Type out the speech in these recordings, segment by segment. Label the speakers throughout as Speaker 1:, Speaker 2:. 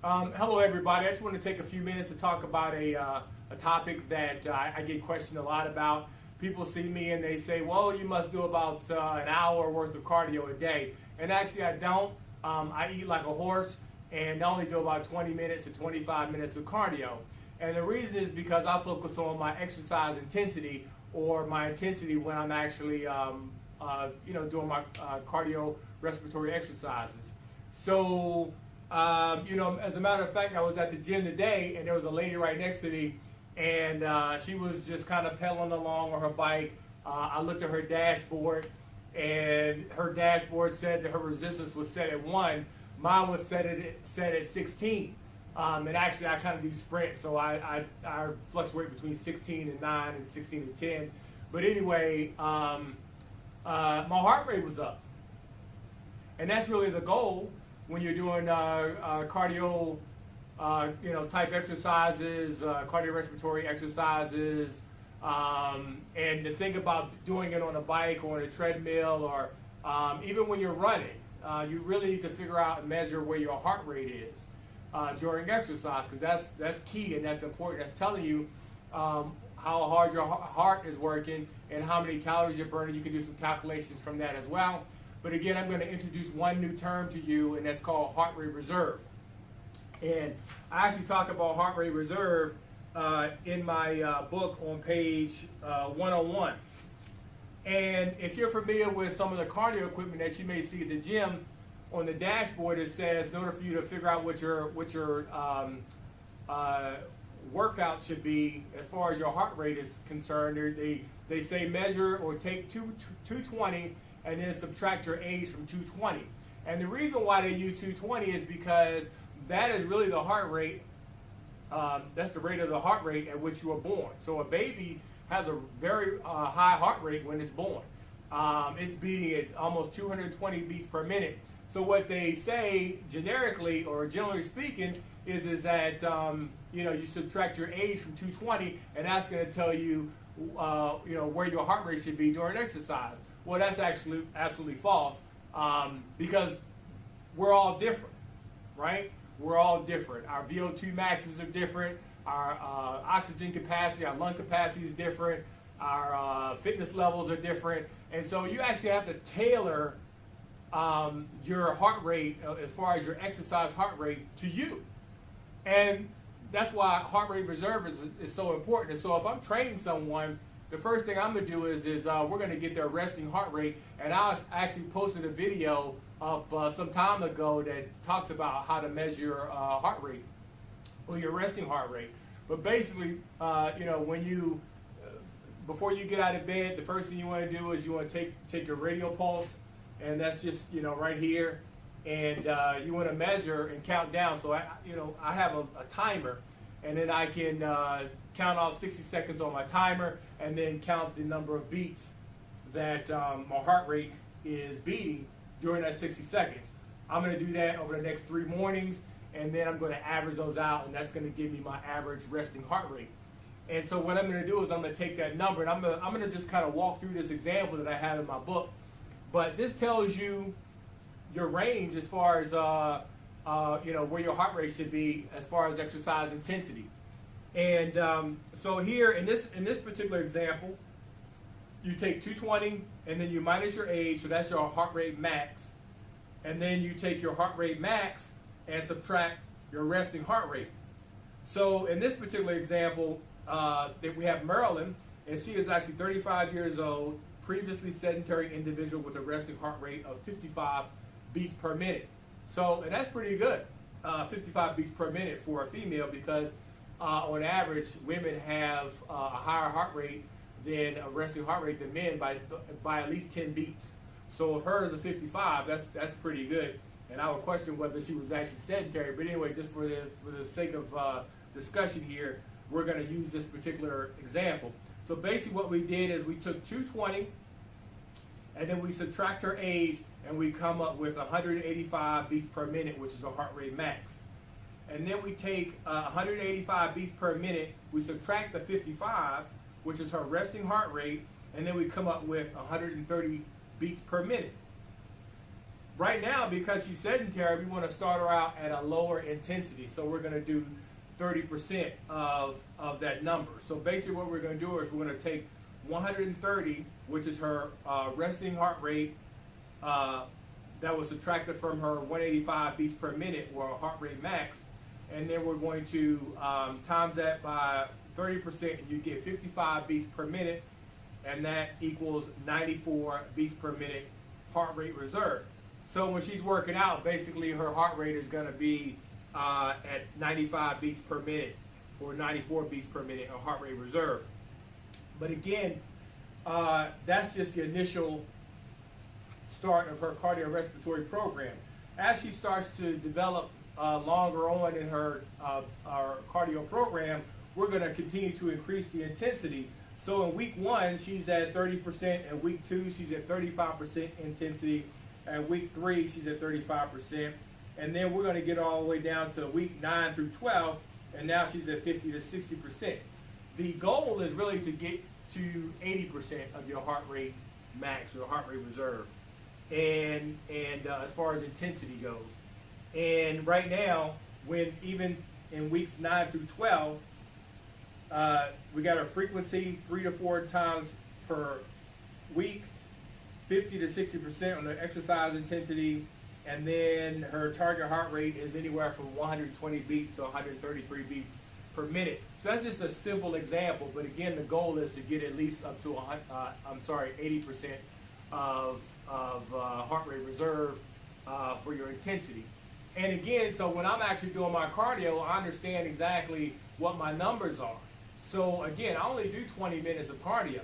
Speaker 1: Hello, everybody. I just want to take a few minutes to talk about a topic that I get questioned a lot about. People see me and they say, well, you must do about an hour worth of cardio a day. And actually, I don't. I eat like a horse and I only do about 20 minutes to 25 minutes of cardio. And the reason is because I focus on my exercise intensity or my intensity when I'm actually doing my cardio respiratory exercises. So, as a matter of fact, I was at the gym today, and there was a lady right next to me, and she was just kind of pedaling along on her bike. I looked at her dashboard, and her dashboard said that her resistance was set at 1. Mine was set at 16. And actually, I kind of do sprints, so I fluctuate between 16 and 9 and 16 and 10. But anyway, my heart rate was up, and that's really the goal when you're doing cardio, type exercises, cardiorespiratory exercises, and to think about doing it on a bike or on a treadmill or even when you're running, you really need to figure out and measure where your heart rate is during exercise, because that's key and that's important. That's telling you how hard your heart is working and how many calories you're burning. You can do some calculations from that as well. But again, I'm going to introduce one new term to you, and that's called heart rate reserve. And I actually talk about heart rate reserve in my book on page 101. And if you're familiar with some of the cardio equipment that you may see at the gym, on the dashboard it says, in order for you to figure out what your workout should be as far as your heart rate is concerned, they say measure or take 220 and then subtract your age from 220. And the reason why they use 220 is because that is really the heart rate, that's the rate of the heart rate at which you were born. So a baby has a very high heart rate when it's born. It's beating at almost 220 beats per minute. So what they say generically, or generally speaking, is that you subtract your age from 220, and that's going to tell you where your heart rate should be during exercise. Well, that's actually absolutely false, because we're all different, right? We're all different. Our VO2 maxes are different. Our oxygen capacity, our lung capacity is different. Our fitness levels are different. And so you actually have to tailor your heart rate as far as your exercise heart rate to you. And that's why heart rate reserve is so important. And so if I'm training someone, the first thing I'm going to do is we're going to get their resting heart rate. And I actually posted a video up some time ago that talks about how to measure your heart rate or your resting heart rate. But basically, when before you get out of bed, the first thing you want to do is you want to take your radial pulse, and that's just right here, and you want to measure and count down. So I have a timer, and then I can count off 60 seconds on my timer, and then count the number of beats that my heart rate is beating during that 60 seconds. I'm going to do that over the next 3 mornings, and then I'm going to average those out, and that's going to give me my average resting heart rate. And so what I'm going to do is I'm going to take that number, and I'm going to just kind of walk through this example that I have in my book. But this tells you your range as far as where your heart rate should be as far as exercise intensity. And so here in this particular example, you take 220 and then you minus your age, so that's your heart rate max. And then you take your heart rate max and subtract your resting heart rate. So in this particular example, that we have Marilyn, and she is actually 35 years old, previously sedentary individual with a resting heart rate of 55 beats per minute. So, and that's pretty good, 55 beats per minute for a female, because on average, women have a higher heart rate than a resting heart rate than men by at least 10 beats. So if hers is 55, that's pretty good. And I would question whether she was actually sedentary. But anyway, just for the sake of discussion here, we're going to use this particular example. So basically what we did is we took 220, and then we subtract her age, and we come up with 185 beats per minute, which is a heart rate max. And then we take 185 beats per minute, we subtract the 55, which is her resting heart rate, and then we come up with 130 beats per minute. right now, because she's sedentary, we want to start her out at a lower intensity. So we're going to do 30% of that number. So basically what we're going to do is we're going to take 130, which is her resting heart rate that was subtracted from her 185 beats per minute, or heart rate max, and then we're going to times that by 30%, and you get 55 beats per minute, and that equals 94 beats per minute heart rate reserve. So when she's working out, basically her heart rate is going to be at 95 beats per minute, or 94 beats per minute, a heart rate reserve. But again, that's just the initial start of her cardiorespiratory program. As she starts to develop longer on in her our cardio program, we're going to continue to increase the intensity. So in week 1, she's at 30%. In week 2, she's at 35% intensity. And week 3, she's at 35%. And then we're going to get all the way down to week 9 through 12, and now she's at 50 to 60%. The goal is really to get to 80% of your heart rate max, or heart rate reserve, and as far as intensity goes. And right now, when even in weeks 9 through 12, we got our frequency 3 to 4 times per week, 50 to 60% on the exercise intensity, and then her target heart rate is anywhere from 120 beats to 133 beats per minute. So that's just a simple example, but again, the goal is to get at least up to 80% of heart rate reserve for your intensity. And again, so when I'm actually doing my cardio, I understand exactly what my numbers are. So again, I only do 20 minutes of cardio,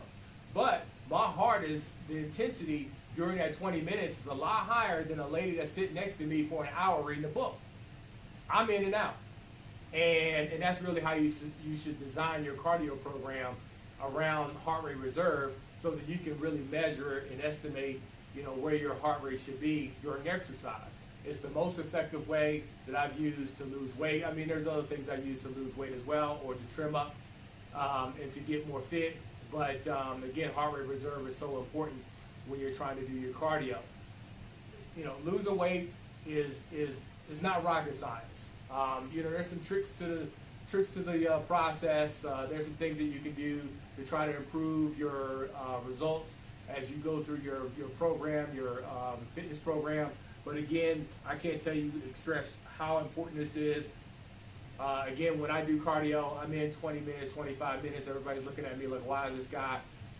Speaker 1: but my heart is, the intensity during that 20 minutes is a lot higher than a lady that's sitting next to me for an hour reading a book. I'm in and out. And that's really how you should design your cardio program around heart rate reserve, so that you can really measure and estimate, where your heart rate should be during exercise. It's the most effective way that I've used to lose weight. I mean, there's other things I use to lose weight as well, or to trim up and to get more fit. But again, heart rate reserve is so important when you're trying to do your cardio. Losing weight is not rocket science. There's some tricks to the process. There's some things that you can do to try to improve your results as you go through your program, your fitness program. But again, I can't tell you, stress how important this is. Again, when I do cardio, I'm in 20 minutes, 25 minutes. Everybody's looking at me like, why is this guy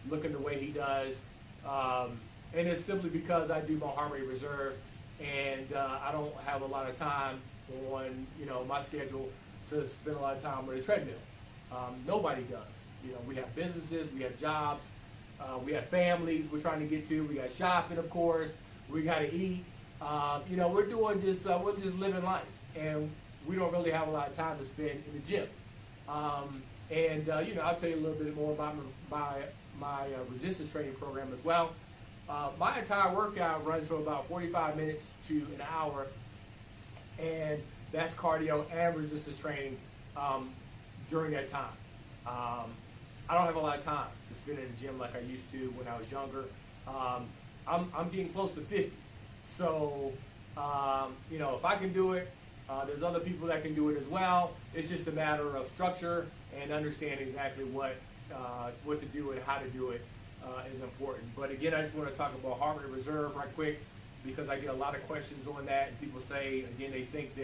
Speaker 1: looking the way he does? And it's simply because I do my heart rate reserve, and I don't have a lot of time on my schedule to spend a lot of time on the treadmill. Nobody does. We have businesses, we have jobs, we have families we're trying to get to. We got shopping, of course. We got to eat. We're doing just we're just living life, and we don't really have a lot of time to spend in the gym. I'll tell you a little bit more about my resistance training program as well. My entire workout runs from about 45 minutes to an hour, and that's cardio and resistance training during that time. I don't have a lot of time to spend in the gym like I used to when I was younger. I'm getting close to 50. So, if I can do it, there's other people that can do it as well. It's just a matter of structure and understanding exactly what to do and how to do it is important. But again, I just want to talk about heart rate reserve right quick, because I get a lot of questions on that, and people say, again, they think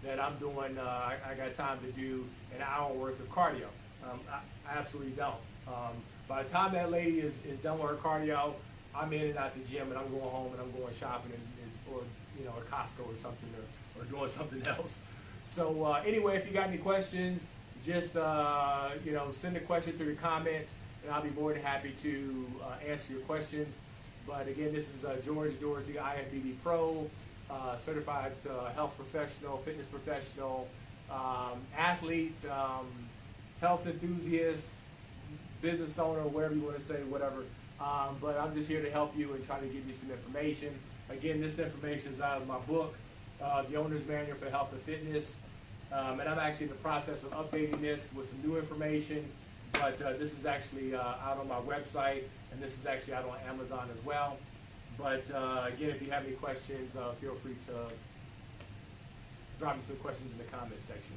Speaker 1: that I'm doing, I got time to do an hour worth of cardio. I absolutely don't. By the time that lady is done with her cardio, I'm in and out the gym, and I'm going home, and I'm going shopping, or at Costco or something, or doing something else. So anyway, if you got any questions, just send a question through the comments, and I'll be more than happy to answer your questions. But again, this is George Dorsey, IFBB Pro, certified health professional, fitness professional, athlete, health enthusiast, business owner, whatever you want to say, whatever. But I'm just here to help you and try to give you some information. Again, this information is out of my book, The Owner's Manual for Health and Fitness. And I'm actually in the process of updating this with some new information. But this is actually out on my website, and this is actually out on Amazon as well. But again, if you have any questions, feel free to drop me some questions in the comments section.